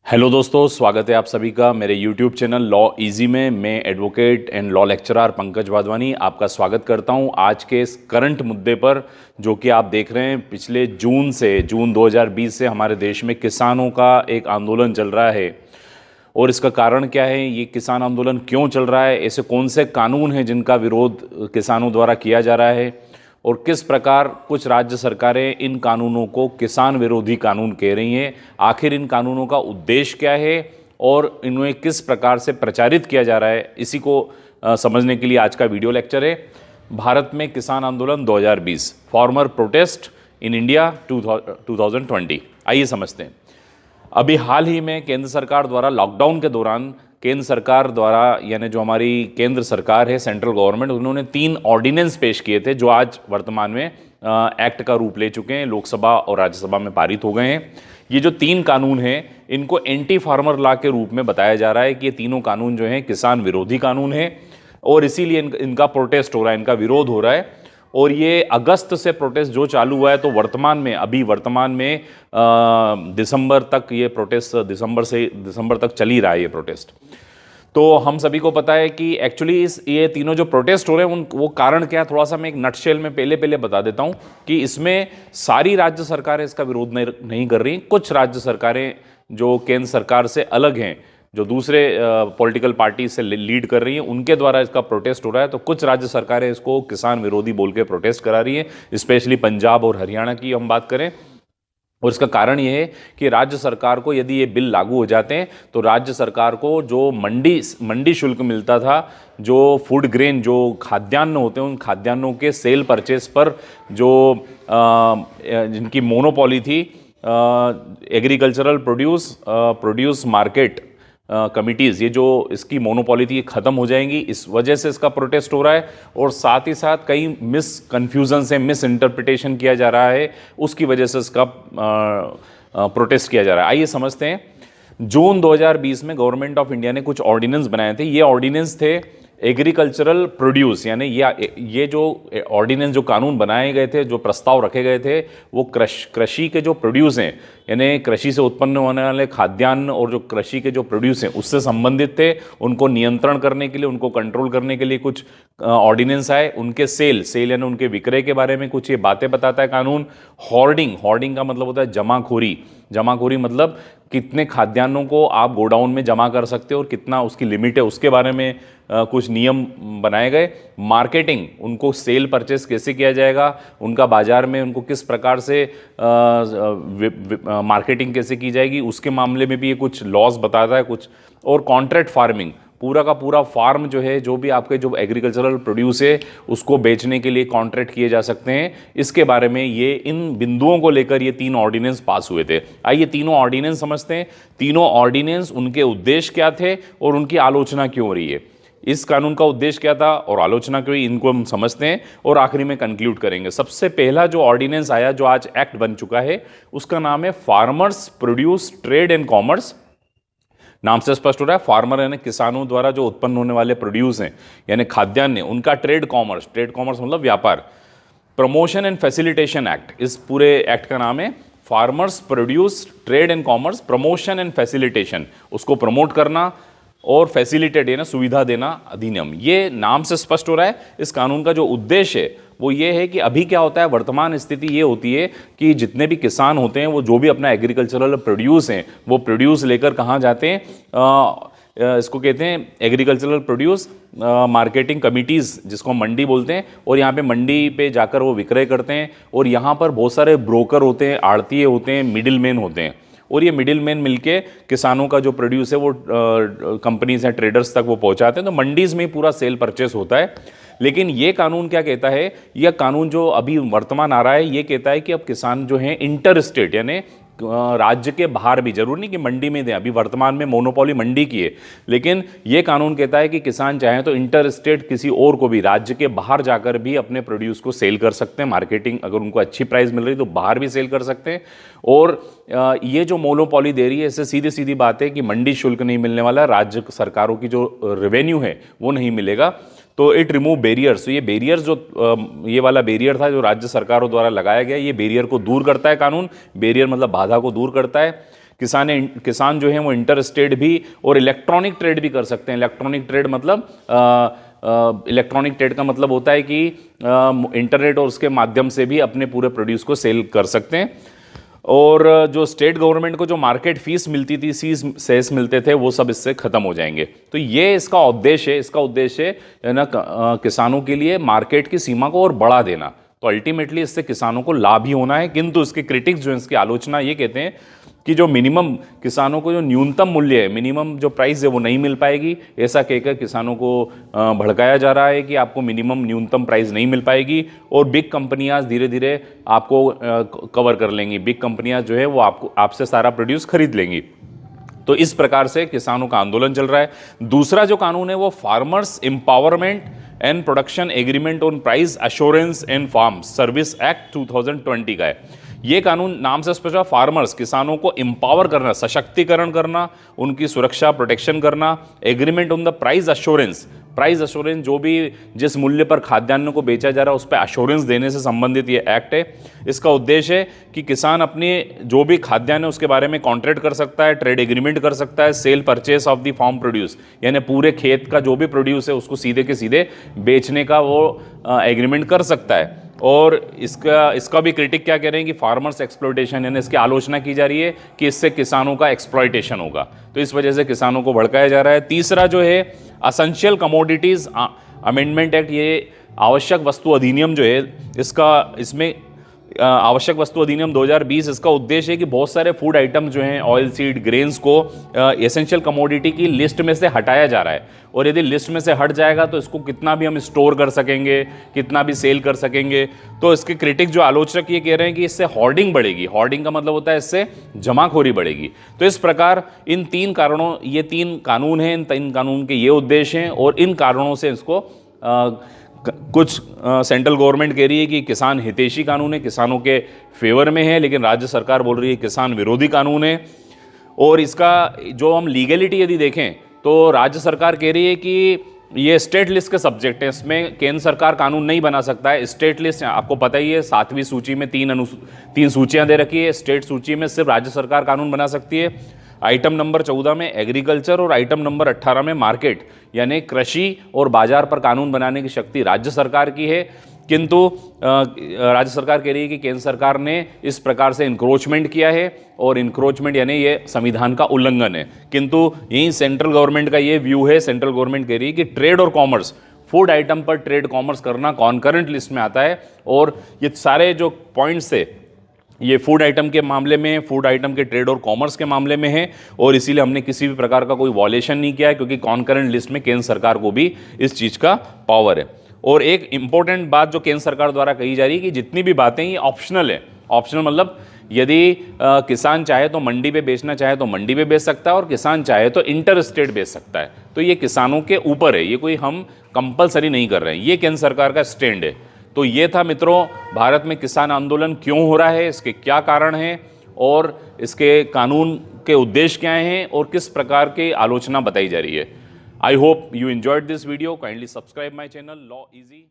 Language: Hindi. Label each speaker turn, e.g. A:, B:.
A: हेलो दोस्तों, स्वागत है आप सभी का मेरे YouTube चैनल लॉ इजी में। मैं advocate and law lecturer Pankaj Wadhwani आपका स्वागत करता हूं आज के इस करंट मुद्दे पर, जो कि आप देख रहे हैं पिछले जून 2020 से हमारे देश में किसानों का एक आंदोलन चल रहा है। और इसका कारण क्या है, ये किसान आंदोलन क्यों चल रहा है, ऐसे कौन से कानून हैं जिनका विरोध किसानों द्वारा किया जा रहा है, और किस प्रकार कुछ राज्य सरकारें इन कानूनों को किसान विरोधी कानून कह रही हैं। आखिर इन कानूनों का उद्देश्य क्या है और इन्हें किस प्रकार से प्रचारित किया जा रहा है, इसी को समझने के लिए आज का वीडियो लेक्चर है। भारत में किसान आंदोलन 2020, फार्मर प्रोटेस्ट इन इंडिया 2020। आइए समझते हैं। अभी हाल ही में केंद्र सरकार द्वारा लॉकडाउन के दौरान केंद्र सरकार द्वारा, यानी जो हमारी केंद्र सरकार है, सेंट्रल गवर्नमेंट, उन्होंने 3 ऑर्डिनेंस पेश किए थे जो आज वर्तमान में एक्ट का रूप ले चुके हैं, लोकसभा और राज्यसभा में पारित हो गए हैं। ये जो 3 कानून हैं, इनको एंटी फार्मर लॉ के रूप में बताया जा रहा है कि ये तीनों कानून जो हैं किसान विरोधी कानून हैं और इसीलिए इनका प्रोटेस्ट हो रहा है, इनका विरोध हो रहा है। और ये अगस्त से प्रोटेस्ट जो चालू हुआ है, तो वर्तमान में दिसंबर तक ये प्रोटेस्ट, दिसंबर तक चल ही रहा है ये प्रोटेस्ट। तो हम सभी को पता है कि एक्चुअली ये तीनों जो प्रोटेस्ट हो रहे हैं वो कारण क्या है, थोड़ा सा मैं एक नटशेल में पहले बता देता हूँ कि इसमें सारी राज्य सरकारें इसका विरोध नहीं कर रही। कुछ राज्य सरकारें जो केंद्र सरकार से अलग हैं, जो दूसरे पॉलिटिकल पार्टी से लीड कर रही हैं, उनके द्वारा इसका प्रोटेस्ट हो रहा है। तो कुछ राज्य सरकारें इसको किसान विरोधी बोल के प्रोटेस्ट करा रही हैं, स्पेशली पंजाब और हरियाणा की हम बात करें। और इसका कारण ये है कि राज्य सरकार को, यदि ये बिल लागू हो जाते हैं, तो राज्य सरकार को जो मंडी शुल्क मिलता था, जो फूड ग्रेन, जो खाद्यान्न होते हैं, उन खाद्यान्नों के सेल परचेस पर जो जिनकी मोनोपोली थी, एग्रीकल्चरल प्रोड्यूस मार्केट कमिटीज़, ये जो इसकी मोनोपोली थी, ये ख़त्म हो जाएंगी। इस वजह से इसका प्रोटेस्ट हो रहा है। और साथ ही साथ कई कन्फ्यूज़न से मिस इंटरप्रिटेशन किया जा रहा है, उसकी वजह से इसका प्रोटेस्ट किया जा रहा है। आइए समझते हैं। जून 2020 में गवर्नमेंट ऑफ इंडिया ने कुछ ऑर्डिनेंस बनाए थे। ये ऑर्डिनेंस थे एग्रीकल्चरल प्रोड्यूस, यानी ये जो ऑर्डिनेंस, जो कानून बनाए गए थे, जो प्रस्ताव रखे गए थे, वो कृषि के जो प्रोड्यूस हैं, यानी कृषि से उत्पन्न होने वाले खाद्यान्न और जो कृषि के जो प्रोड्यूस हैं उससे संबंधित थे। उनको नियंत्रण करने के लिए, उनको कंट्रोल करने के लिए कुछ ऑर्डिनेंस आए। उनके सेल यानी उनके विक्रय के बारे में कुछ ये बातें बताता है कानून। होर्डिंग का मतलब होता है जमाखोरी मतलब कितने खाद्यान्नों को आप गोडाउन में जमा कर सकते हो और कितना उसकी लिमिट है, उसके बारे में कुछ नियम बनाए गए। मार्केटिंग, उनको सेल परचेस कैसे किया जाएगा, उनका बाजार में उनको किस प्रकार से मार्केटिंग कैसे की जाएगी, उसके मामले में भी ये कुछ लॉज बताता है कुछ। और कॉन्ट्रैक्ट फार्मिंग, पूरा का पूरा फार्म जो है, जो भी आपके जो एग्रीकल्चरल प्रोड्यूस है, उसको बेचने के लिए कॉन्ट्रैक्ट किए जा सकते हैं। इसके बारे में इन बिंदुओं को लेकर ये 3 ऑर्डिनेंस पास हुए थे। आइए तीनों ऑर्डिनेंस समझते हैं। तीनों ऑर्डिनेंस, उनके उद्देश्य क्या थे और उनकी आलोचना क्यों हो रही है। इस कानून का उद्देश्य क्या था और आलोचना क्यों, इनको हम समझते हैं और आखिरी में कंक्लूड करेंगे। सबसे पहला जो ऑर्डिनेंस आया, जो आज एक्ट बन चुका है, उसका नाम है farmers produce trade and commerce. नाम से स्पष्ट हो रहा है, फार्मर यानी किसानों द्वारा जो उत्पन्न होने वाले प्रोड्यूस हैं, यानी खाद्यान्न, उनका ट्रेड कॉमर्स मतलब व्यापार। प्रमोशन एंड फैसिलिटेशन एक्ट, इस पूरे एक्ट का नाम है farmers produce trade and commerce, promotion and facilitation, उसको प्रमोट करना और फैसिलिटेट यानी सुविधा देना अधिनियम। ये नाम से स्पष्ट हो रहा है। इस कानून का जो उद्देश्य है वो ये है कि अभी क्या होता है, वर्तमान स्थिति ये होती है कि जितने भी किसान होते हैं, वो जो भी अपना एग्रीकल्चरल प्रोड्यूस हैं, वो प्रोड्यूस लेकर कहाँ जाते हैं, इसको कहते हैं एग्रीकल्चरल प्रोड्यूस मार्केटिंग कमिटीज़, जिसको मंडी बोलते हैं। और यहाँ पे मंडी पे जाकर वो विक्रय करते हैं। और यहाँ पर बहुत सारे ब्रोकर होते हैं, आड़तीये होते हैं, मिडिल मैन होते हैं। और ये मिडिल मैन मिलके किसानों का जो प्रोड्यूस है वो कंपनीज हैं, ट्रेडर्स तक वो पहुंचाते हैं। तो मंडीज में पूरा सेल परचेस होता है। लेकिन ये कानून क्या कहता है, यह कानून जो अभी वर्तमान आ रहा है, ये कहता है कि अब किसान जो हैं इंटर स्टेट, यानी राज्य के बाहर भी, जरूर नहीं कि मंडी में दें, अभी वर्तमान में मोनोपोली मंडी की है, लेकिन ये कानून कहता है कि किसान चाहें तो इंटर स्टेट किसी और को भी, राज्य के बाहर जाकर भी अपने प्रोड्यूस को सेल कर सकते हैं। मार्केटिंग, अगर उनको अच्छी प्राइस मिल रही तो बाहर भी सेल कर सकते हैं। और ये जो मोनोपोली दे रही है, इससे सीधी सीधी बात है कि मंडी शुल्क नहीं मिलने वाला, राज्य सरकारों की जो रेवेन्यू है वो नहीं मिलेगा। तो इट रिमूव बैरियर्स। तो ये बैरियर्स जो ये वाला बैरियर था जो राज्य सरकारों द्वारा लगाया गया, ये बैरियर को दूर करता है कानून। बैरियर मतलब बाधा को दूर करता है। किसान जो है वो इंटर स्टेट भी और इलेक्ट्रॉनिक ट्रेड भी कर सकते हैं। इलेक्ट्रॉनिक ट्रेड मतलब इलेक्ट्रॉनिक ट्रेड का मतलब होता है कि इंटरनेट और उसके माध्यम से भी अपने पूरे प्रोड्यूस को सेल कर सकते हैं। और जो स्टेट गवर्नमेंट को जो मार्केट फीस मिलती थी, सेस मिलते थे, वो सब इससे खत्म हो जाएंगे। तो ये इसका उद्देश्य है ना किसानों के लिए मार्केट की सीमा को और बढ़ा देना। तो अल्टीमेटली इससे किसानों को लाभ ही होना है। किंतु इसके क्रिटिक्स जो है, इसकी आलोचना ये कहते हैं कि जो मिनिमम किसानों को जो न्यूनतम मूल्य है, मिनिमम जो प्राइस है वो नहीं मिल पाएगी। ऐसा कहकर किसानों को भड़काया जा रहा है कि आपको मिनिमम न्यूनतम प्राइस नहीं मिल पाएगी और बिग कंपनियां धीरे धीरे आपको कवर कर लेंगी। बिग कंपनियां जो है वो आपसे सारा प्रोड्यूस खरीद लेंगी। तो इस प्रकार से किसानों का आंदोलन चल रहा है। दूसरा जो कानून है वो farmers empowerment and production agreement on price assurance in farm service act 2020 का है। ये कानून नाम से स्पष्ट है, फार्मर्स किसानों को एम्पावर करना, सशक्तिकरण करना, उनकी सुरक्षा प्रोटेक्शन करना। Agreement on the price assurance, price assurance जो भी जिस मूल्य पर खाद्यान्न को बेचा जा रहा है उस पर एश्योरेंस देने से संबंधित ये एक्ट है। इसका उद्देश्य है कि किसान अपने जो भी खाद्यान्न है उसके बारे में कॉन्ट्रैक्ट कर सकता है, ट्रेड एग्रीमेंट कर सकता है, sale purchase of the farm produce, यानी पूरे खेत का जो भी प्रोड्यूस है उसको सीधे के सीधे बेचने का वो एग्रीमेंट कर सकता है। और इसका भी क्रिटिक क्या कह रहे हैं कि फार्मर्स एक्सप्लॉयटेशन, यानी इसकी आलोचना की जा रही है कि इससे किसानों का एक्सप्लॉयटेशन होगा। तो इस वजह से किसानों को भड़काया जा रहा है। तीसरा जो है असेंशियल कमोडिटीज अमेंडमेंट एक्ट, ये आवश्यक वस्तु अधिनियम जो है इसमें आवश्यक वस्तु अधिनियम 2020, इसका उद्देश्य है कि बहुत सारे फूड आइटम जो हैं, ऑयल सीड, ग्रेन्स को एसेंशियल कमोडिटी की लिस्ट में से हटाया जा रहा है। और यदि लिस्ट में से हट जाएगा तो इसको कितना भी हम स्टोर कर सकेंगे, कितना भी सेल कर सकेंगे। तो इसके क्रिटिक जो आलोचक ये कह रहे हैं कि इससे होर्डिंग बढ़ेगी। होर्डिंग का मतलब होता है इससे जमाखोरी बढ़ेगी। तो इस प्रकार इन 3 कारणों, ये 3 कानून हैं, इन 3 कानून के ये उद्देश्य हैं और इन कारणों से इसको कुछ सेंट्रल गवर्नमेंट कह रही है कि किसान हितैषी कानून है, किसानों के फेवर में है, लेकिन राज्य सरकार बोल रही है किसान विरोधी कानून है। और इसका जो हम लीगलिटी यदि देखें तो राज्य सरकार कह रही है कि ये स्टेट लिस्ट के सब्जेक्ट है, इसमें केंद्र सरकार कानून नहीं बना सकता है। स्टेट लिस्ट आपको पता ही है, 7वीं सूची में 3 सूचियां दे रखी है। स्टेट सूची में सिर्फ राज्य सरकार कानून बना सकती है। आइटम नंबर 14 में एग्रीकल्चर और आइटम नंबर 18 में मार्केट, यानी कृषि और बाजार पर कानून बनाने की शक्ति राज्य सरकार की है। किंतु राज्य सरकार कह रही है कि केंद्र सरकार ने इस प्रकार से इंक्रोचमेंट किया है और इंक्रोचमेंट यानी ये संविधान का उल्लंघन है। किंतु यही सेंट्रल गवर्नमेंट का ये व्यू है, सेंट्रल गवर्नमेंट कह रही है कि ट्रेड और कॉमर्स, फूड आइटम पर ट्रेड कॉमर्स करना कॉन्करेंट लिस्ट में आता है। और ये सारे जो पॉइंट्स है ये फूड आइटम के मामले में, फूड आइटम के ट्रेड और कॉमर्स के मामले में है और इसीलिए हमने किसी भी प्रकार का कोई वॉलेशन नहीं किया है, क्योंकि कॉन्करेंट लिस्ट में केंद्र सरकार को भी इस चीज़ का पावर है। और एक इंपॉर्टेंट बात जो केंद्र सरकार द्वारा कही जा रही है कि जितनी भी बातें ये ऑप्शनल है। ऑप्शनल मतलब यदि किसान चाहे तो मंडी पे बेचना चाहे तो मंडी पे बेच सकता है और किसान चाहे तो इंटर स्टेट बेच सकता है। तो ये किसानों के ऊपर है, ये कोई हम कंपलसरी नहीं कर रहे हैं, ये केंद्र सरकार का स्टैंड है। तो ये था मित्रों, भारत में किसान आंदोलन क्यों हो रहा है, इसके क्या कारण हैं और इसके कानून के उद्देश्य क्या हैं और किस प्रकार की आलोचना बताई जा रही है। I hope you enjoyed this video. Kindly subscribe my channel Law Easy.